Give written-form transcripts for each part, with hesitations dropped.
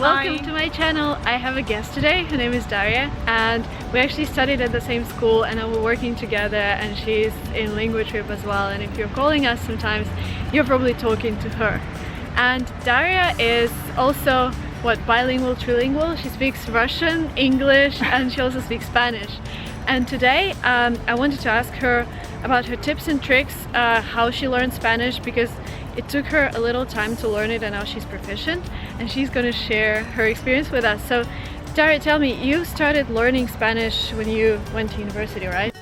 Welcome to my channel. I have a guest today. Her name is Daria and we actually studied at the same school and now we're working together, and she's in language trip as well, and if you're calling us sometimes you're probably talking to her. And Daria is also bilingual, trilingual. She speaks Russian, English, and she also speaks Spanish. And today I wanted to ask her about her tips and tricks, how she learned Spanish, because it took her a little time to learn it and now she's proficient, and she's going to share her experience with us. So Daria, tell me, you started learning Spanish when you went to university, right?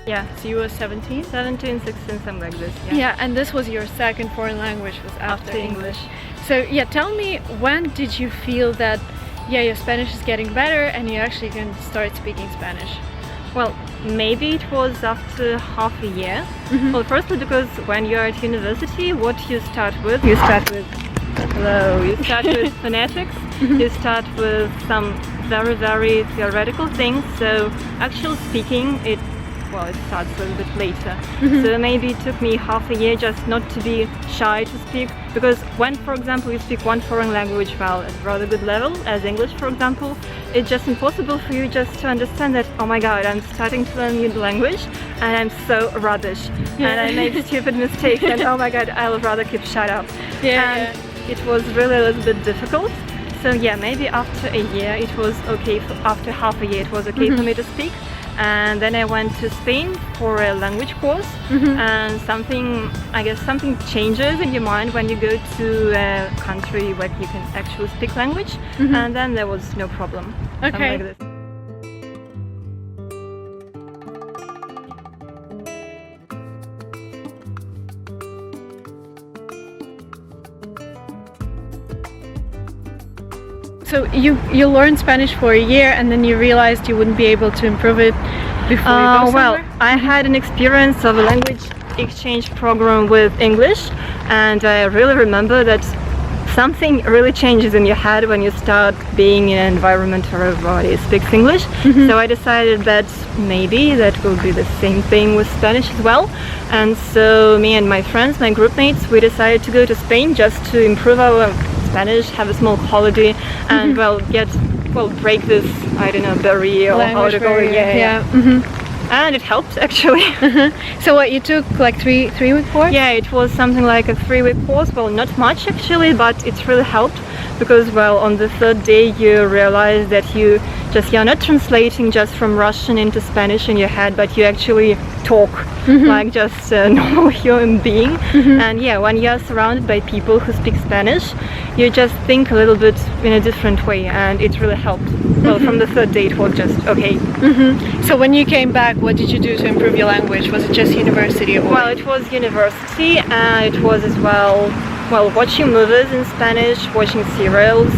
Yeah. So you were 17? 17, 16, something like this. Yeah, and this was your second foreign language, was after English. So yeah, tell me, when did you feel that your Spanish is getting better and you actually can start speaking Spanish? Well, maybe it was after half a year. Well, firstly because when you're at university, what you start with? You start with phonetics, you start with some very theoretical things, so actual speaking, it starts a little bit later. So maybe it took me half a year just not to be shy to speak, because when, for example, you speak one foreign language at a rather good level, as English for example, it's just impossible for you just to understand that, oh my god, I'm starting to learn a new language and I'm so rubbish and I made stupid mistakes and oh my god, I'll rather keep shut up. It was really a little bit difficult. So yeah, maybe after a year it was okay, after half a year it was okay for me to speak. And then I went to Spain for a language course, and something changes in your mind when you go to a country where you can actually speak language, and then there was no problem. Okay. Like this. So you learned Spanish for a year and then you realized you wouldn't be able to improve it before you go somewhere? Well, I had an experience of a language exchange program with English, and I really remember that something really changes in your head when you start being in an environment where everybody speaks English. So I decided that maybe that will be the same thing with Spanish as well. And so me and my friends, my group mates, we decided to go to Spain just to improve our Spanish, have a small holiday, and break this, I don't know, barrier or how to call it. And it helped actually. So what, you took like three-week course? Yeah, it was something like a 3-week course. Well, not much actually, but it really helped, because on the third day you realize that you're not translating just from Russian into Spanish in your head, but you actually talk like just a normal human being. And yeah, when you're surrounded by people who speak Spanish, you just think a little bit in a different way, and it really helped. Well, from the third day it was just okay. So when you came back, what did you do to improve your language? Was it just university? Well, it was university, and it was as well watching movies in Spanish, watching serials,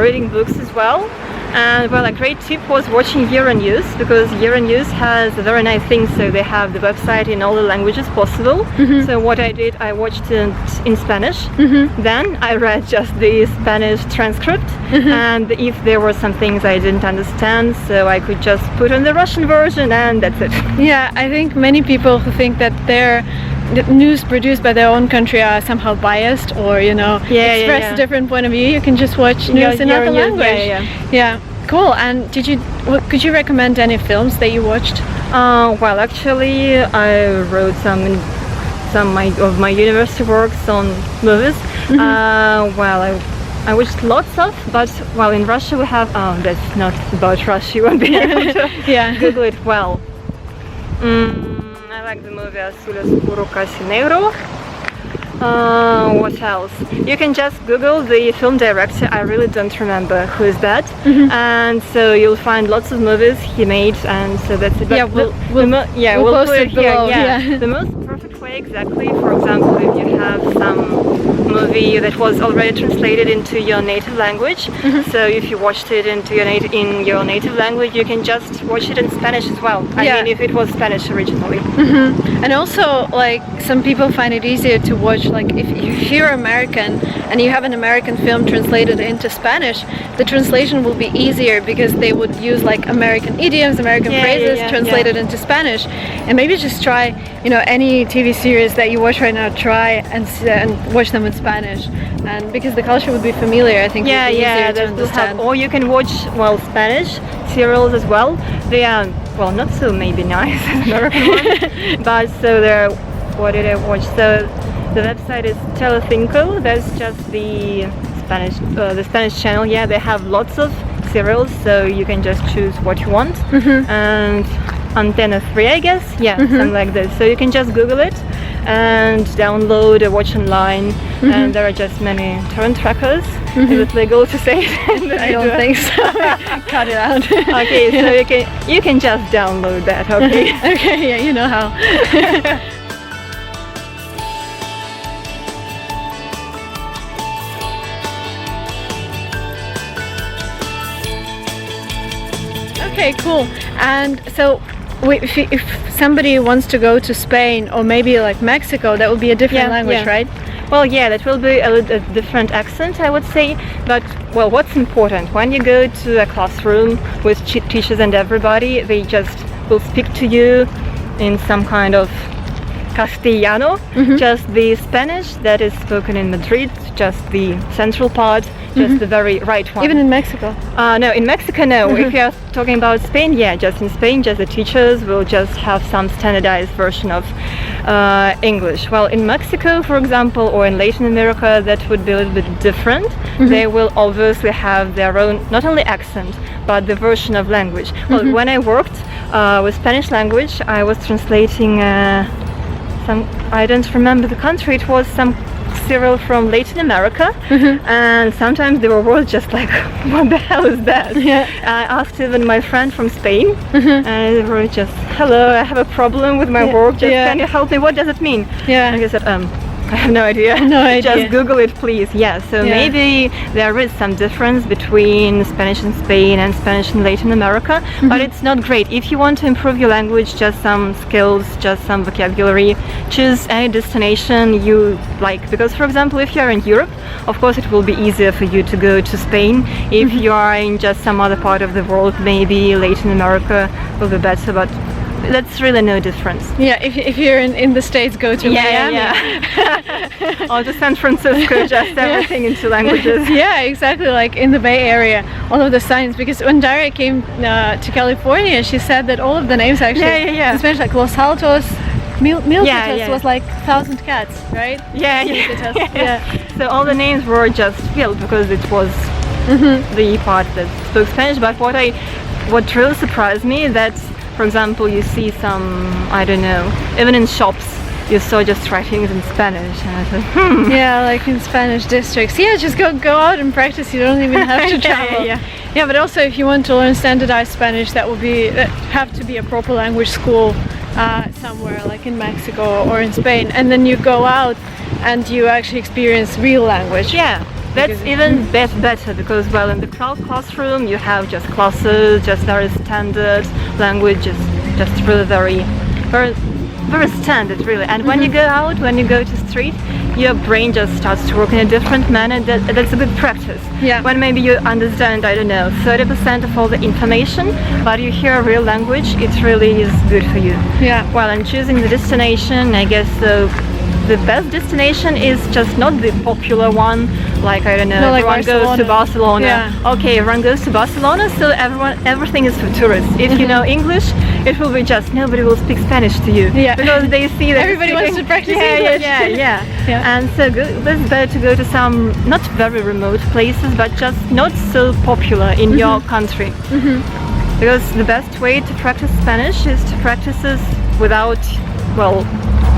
reading books as well. And a great tip was watching Euronews, because Euronews has a very nice thing. So they have the website in all the languages possible. So what I did, I watched it in Spanish, then I read just the Spanish transcript, and if there were some things I didn't understand, so I could just put on the Russian version, and that's it. Yeah, I think many people who think that the news produced by their own country are somehow biased, or express a different point of view. You can just watch news in another language. Yeah, cool. And could you recommend any films that you watched? Well, actually I wrote some of my university works on movies. I watched lots of, but in Russia we have, that's not about Russia, you won't be able to Google it well. I like the movie Azuloscurocasinegro. What else? You can just Google the film director. I really don't remember who is that. And so you'll find lots of movies he made, and so that's it. But we'll post it below. The most perfect way, exactly. For example, if you have some movie that was already translated into your native language, so if you watched it in your native language, you can just watch it in Spanish as well. I mean, if it was Spanish originally. And also, like, some people find it easier to watch, like, if you're American and you have an American film translated into Spanish, the translation will be easier because they would use like American idioms, American phrases translated into Spanish. And maybe just try, you know, any TV series that you watch right now, try and watch them in Spanish. And because the culture would be familiar, I think it would be easier to understand. Or you can watch, well, Spanish serials as well. They are, well, not so maybe nice as American ones, but so they're, what did I watch? So the website is Telefinco. That's just the Spanish channel. Yeah, they have lots of serials, so you can just choose what you want. And Antenna 3, I guess. Yeah, something like this. So you can just Google it and download or watch online. And there are just many torrent trackers. Is it legal to say it? I don't think so. Cut it out. Okay, so you can just download that. Okay. Okay, yeah, you know how. Okay, cool. And so if somebody wants to go to Spain or maybe like Mexico, that would be a different language, right? Well, yeah, that will be a different accent, I would say. But, well, what's important? When you go to a classroom with teachers and everybody, they just will speak to you in some kind of Castellano, just the Spanish that is spoken in Madrid, just the central part, just the very right one. Even in Mexico? No, in Mexico, no. If you're talking about Spain, yeah, just in Spain, just the teachers will just have some standardized version of English. Well, in Mexico, for example, or in Latin America, that would be a little bit different. They will obviously have their own, not only accent, but the version of language. Well, when I worked with Spanish language, I was translating I don't remember the country, it was some serial from Latin America, and sometimes there were words just like, what the hell is that? I asked even my friend from Spain, and they were just, hello, I have a problem with my work, just can you help me, what does it mean? And I said, I have no idea. Just Google it, please. Yeah, so maybe there is some difference between Spanish in Spain and Spanish in Latin America, but it's not great. If you want to improve your language, just some skills, just some vocabulary, choose any destination you like. Because, for example, if you're in Europe, of course it will be easier for you to go to Spain. If you are in just some other part of the world, maybe Latin America will be better, but that's really no difference. Yeah, if you're in the States, go to Miami. Or to San Francisco, just everything into languages. Yeah, exactly, like in the Bay Area, all of the signs. Because when Daria came to California, she said that all of the names actually, in Spanish, like Los Altos, Milpitas was like 1,000 cats, right? So all the names were just filled because it was the part that spoke Spanish. But what really surprised me, that, for example, you see some, I don't know, even in shops, you saw just writings in Spanish, and I said, Yeah, like in Spanish districts. Yeah, just go out and practice. You don't even have to travel. Yeah, but also if you want to learn standardized Spanish, that have to be a proper language school somewhere, like in Mexico or in Spain, and then you go out and you actually experience real language. Yeah. That's even better because, well, in the classroom you have just classes, just very standard language, just really very standard, really. And when you go out, when you go to the street, your brain just starts to work in a different manner. That's a good practice. When maybe you understand, I don't know, 30% of all the information, but you hear a real language, it really is good for you. Well, and choosing the destination, I guess the best destination is just not the popular one, like, I don't know, everyone goes to Barcelona. Okay, everyone goes to Barcelona, so everything is for tourists. If you know English, it will be just, nobody will speak Spanish to you. Because they see that everybody wants to practice English. And so it's better to go to some not very remote places, but just not so popular in your country. Because the best way to practice Spanish is to practice it without, well,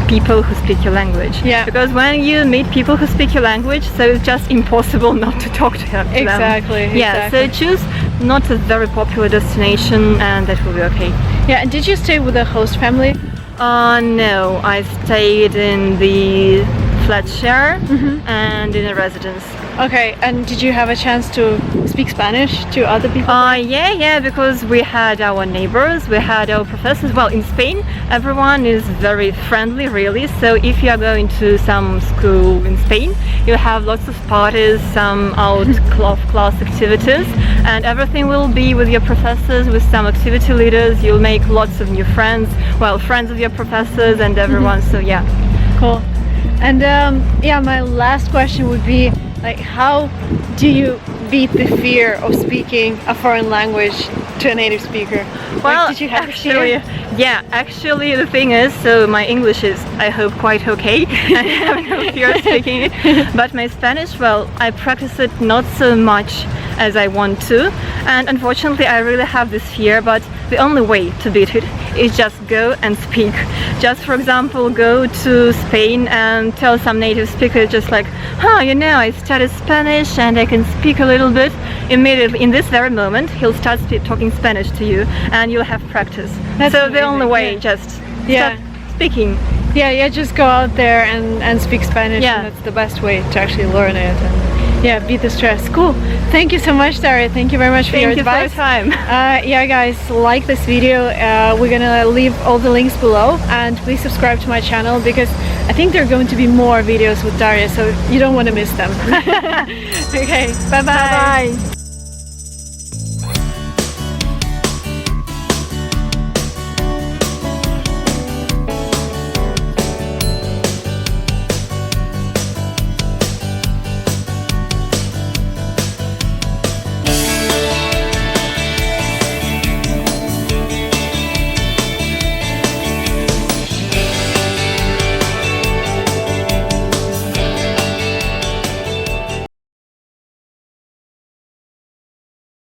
people who speak your language. Because when you meet people who speak your language, so it's just impossible not to talk to them. Exactly. So choose not a very popular destination, and that will be okay. And did you stay with a host family? No, I stayed in the flat share and in a residence. Okay, and did you have a chance to speak speak Spanish to other people? Yeah, because we had our neighbors, we had our professors. Well, in Spain, everyone is very friendly, really. So if you are going to some school in Spain, you have lots of parties, some out-of-class activities, and everything will be with your professors, with some activity leaders. You'll make lots of new friends, well, friends of your professors and everyone. So yeah. Cool. And yeah, my last question would be, like, how do you beat the fear of speaking a foreign language to a native speaker? Well, like, did you have actually, yeah, actually the thing is, so my English is, I hope, quite okay. I have no fear of speaking it. But my Spanish, well, I practice it not so much as I want to. And unfortunately, I really have this fear, but the only way to beat it is just go and speak. Just, for example, go to Spain and tell some native speaker just like, you know, I studied Spanish and I can speak a little bit. Immediately, in this very moment, he'll start talking Spanish to you and you'll have practice. That's so amazing. The only way, just start speaking. Yeah, just go out there and speak Spanish, Yeah. and that's the best way to actually learn it. And yeah, beat the stress. Cool. Thank you so much, Daria. Thank you very much for your advice. Thank you for your time. Yeah, guys, like this video. We're gonna leave all the links below, and please subscribe to my channel because I think there are going to be more videos with Daria, so you don't want to miss them. Okay, bye-bye. Bye-bye.